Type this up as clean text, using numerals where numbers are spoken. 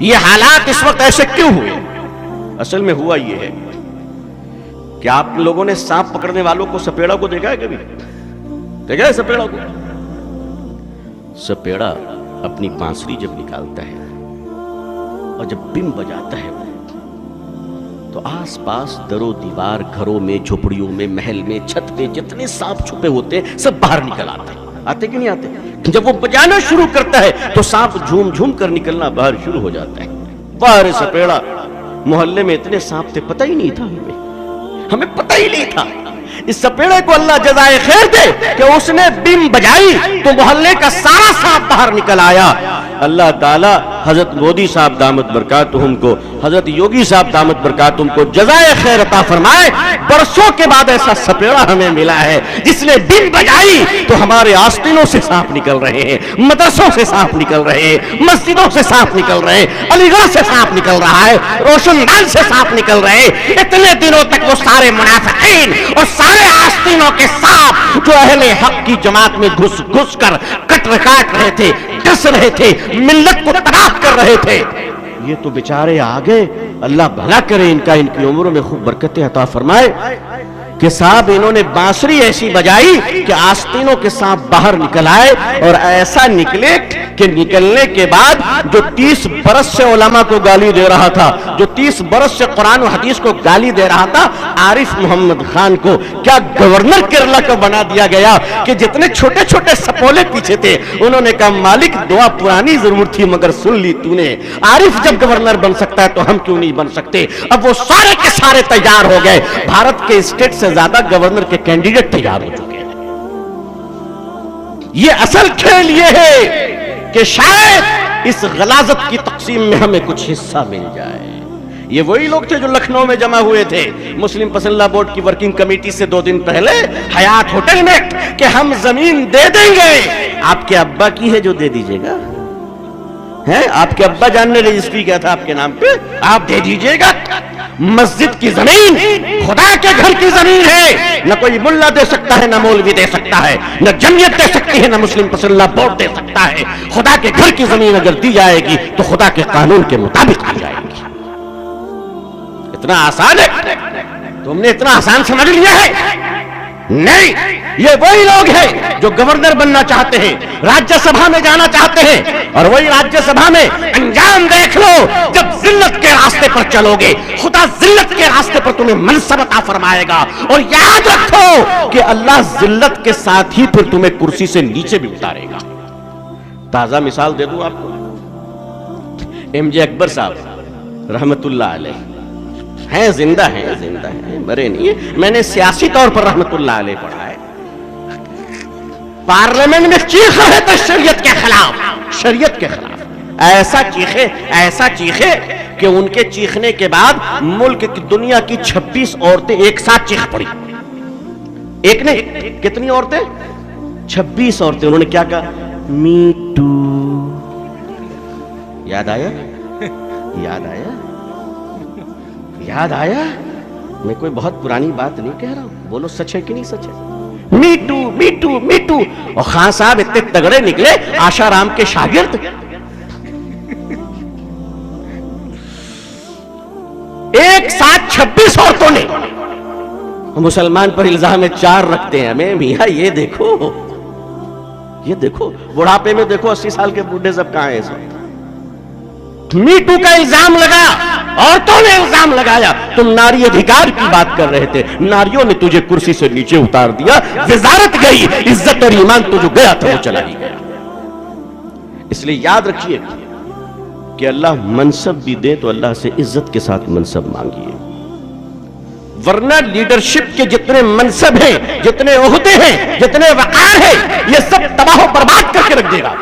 یہ حالات اس وقت ایسے کیوں ہوئے؟ اصل میں ہوا یہ ہے کہ آپ لوگوں نے سانپ پکڑنے والوں کو سپیڑا کو دیکھا ہے کبھی؟ دیکھا ہے سپیڑا کو؟ سپیڑا اپنی بانسری جب نکالتا ہے اور جب بم بجاتا ہے تو آس پاس در و دیوار، گھروں میں، جھوپڑیوں میں، محل میں، چھت پہ جتنے سانپ چھپے ہوتے ہیں سب باہر نکل آتے ہیں۔ آتے کیوں نہیں آتے؟ جب وہ بجانا شروع کرتا ہے تو سانپ جھوم جھوم کر نکلنا باہر شروع ہو جاتا ہے۔ باہر سپیڑا، محلے میں اتنے سانپ تھے پتہ ہی نہیں تھا، ہمیں پتہ ہی نہیں تھا۔ اس سپیڑے کو اللہ جزائے خیر دے کہ اس نے بم بجائی تو محلے کا سارا سانپ باہر نکل آیا۔ اللہ تعالیٰ حضرت مودی صاحب دامت برکاتہم کو، حضرت یوگی صاحب دامت برکاتہم کو جزائے خیر عطا فرمائے۔ برسوں کے بعد ایسا سپیڑا ہمیں ملا ہے جس نے بم بجائی تو ہمارے آستینوں سے سانپ نکل رہے ہیں، مدرسوں سے سانپ نکل رہے ہیں، مسجدوں سے سانپ نکل رہے ہیں، علی گڑھ سے سانپ نکل رہا ہے، روشن دان سے سانپ نکل رہے ہیں۔ اتنے دنوں تک وہ سارے منافقین اور سارے آستینوں کے سانپ جو اہل حق کی جماعت میں گھس گھس کر کاٹ رہے تھے، ڈس رہے تھے، ملت کو تباہ کر رہے تھے، یہ تو بیچارے آگے۔ اللہ بھلا کرے ان کا، ان کی عمروں میں خوب برکتیں عطا فرمائے کہ صاحب انہوں نے بانسری ایسی بجائی کہ آستینوں کے سانپ باہر نکل آئے، اور ایسا نکلے کہ نکلنے کے بعد جو 30 برس سے علماء کو گالی دے رہا تھا، جو 30 برس سے قرآن و حدیث کو گالی دے رہا تھا، عارف محمد خان کو کیا گورنر کیرلا کا بنا دیا گیا کہ جتنے چھوٹے چھوٹے سپولے پیچھے تھے انہوں نے کہا مالک دعا پرانی ضرور تھی مگر سن لی تو نے، عارف جب گورنر بن سکتا ہے تو ہم کیوں نہیں بن سکتے؟ اب وہ سارے کے سارے تیار ہو گئے، بھارت کے اسٹیٹ سے زیادہ گورنر کے کینڈیڈیٹ تیار ہو چکے ہیں۔ یہ اصل کھیل یہ ہے کہ شاید اس غلاظت کی تقسیم میں ہمیں کچھ حصہ مل جائے۔ یہ وہی لوگ تھے جو لکھنؤ میں جمع ہوئے تھے مسلم پسندہ بورڈ کی ورکنگ کمیٹی سے 2 دن پہلے حیات ہوٹل میں کہ ہم زمین دے دیں گے۔ آپ کے ابا کی ہے جو دے دیجئے گا، ہے آپ کے ابا جان نے رجسٹری کیا تھا آپ کے نام پہ، آپ دے دیجئے گا۔ مسجد کی زمین خدا کے گھر کی زمین ہے، نہ کوئی ملا دے سکتا ہے، نہ مولوی دے سکتا ہے، نہ جمعیت دے سکتی ہے، نہ مسلم پسندہ بورڈ دے سکتا ہے۔ خدا کے گھر کی زمین اگر دی جائے گی تو خدا کے قانون کے مطابق دی جائے گی۔ اتنا آسان ہے؟ تم نے اتنا آسان سمجھ لیا ہے؟ نہیں، یہ وہی لوگ ہیں جو گورنر بننا چاہتے ہیں، راجیہ سبھا میں جانا چاہتے ہیں، اور وہی راجیہ سبھا میں انجام دیکھ لو جب ذلت کے راستے پر چلو گے، خدا ذلت کے راستے پر تمہیں منصب عطا فرمائے گا۔ اور یاد رکھو کہ اللہ ذلت کے ساتھ ہی پھر تمہیں کرسی سے نیچے بھی اتارے گا۔ تازہ مثال دے دوں آپ کو، ایم جے اکبر صاحب رحمت اللہ علیہ ہیں، زندہ ہیں، مرے نہیں ہیں، میں نے سیاسی طور پر رحمت اللہ علیہ پڑھا ہے۔ پارلیمنٹ میں چیخ رہے تھے شریعت کے خلاف، شریعت کے خلاف، ایسا چیخے کہ ان کے چیخنے کے بعد ملک کی دنیا کی 26 عورتیں ایک ساتھ چیخ پڑی۔ ایک نے کتنی عورتیں؟ 26 عورتیں۔ انہوں نے کیا کہا؟ Me too. یاد آیا؟ یاد آیا؟ میں کوئی بہت پرانی بات نہیں کہہ رہا ہوں، بولو سچ ہے کہ نہیں سچ ہے؟ Me too me too me too. اور خان صاحب اتنے تگڑے نکلے، آشا رام کے شاگرد، ایک ساتھ 26 عورتوں نے۔ مسلمان پر الزام 4 رکھتے ہیں ہمیں، میاں یہ دیکھو بڑھاپے میں دیکھو 80 سال کے بوڑھے سب کہاں ہیں اس وقت۔ می ٹو کا الزام لگا، عورتوں نے الزام لگایا، تم ناری ادھیکار کی بات کر رہے تھے، ناریوں نے تجھے کرسی سے نیچے اتار دیا، وزارت گئی، عزت اور ایمان تو جو گیا تھا وہ چلا ہی گیا۔ اس لیے یاد رکھیے کہ اللہ منصب بھی دے تو اللہ سے عزت کے ساتھ منصب مانگیے، ورنہ لیڈرشپ کے جتنے منصب ہیں، جتنے عہدے ہیں، جتنے وقار ہیں، یہ سب تباہ و برباد کر کے رکھ دے گا۔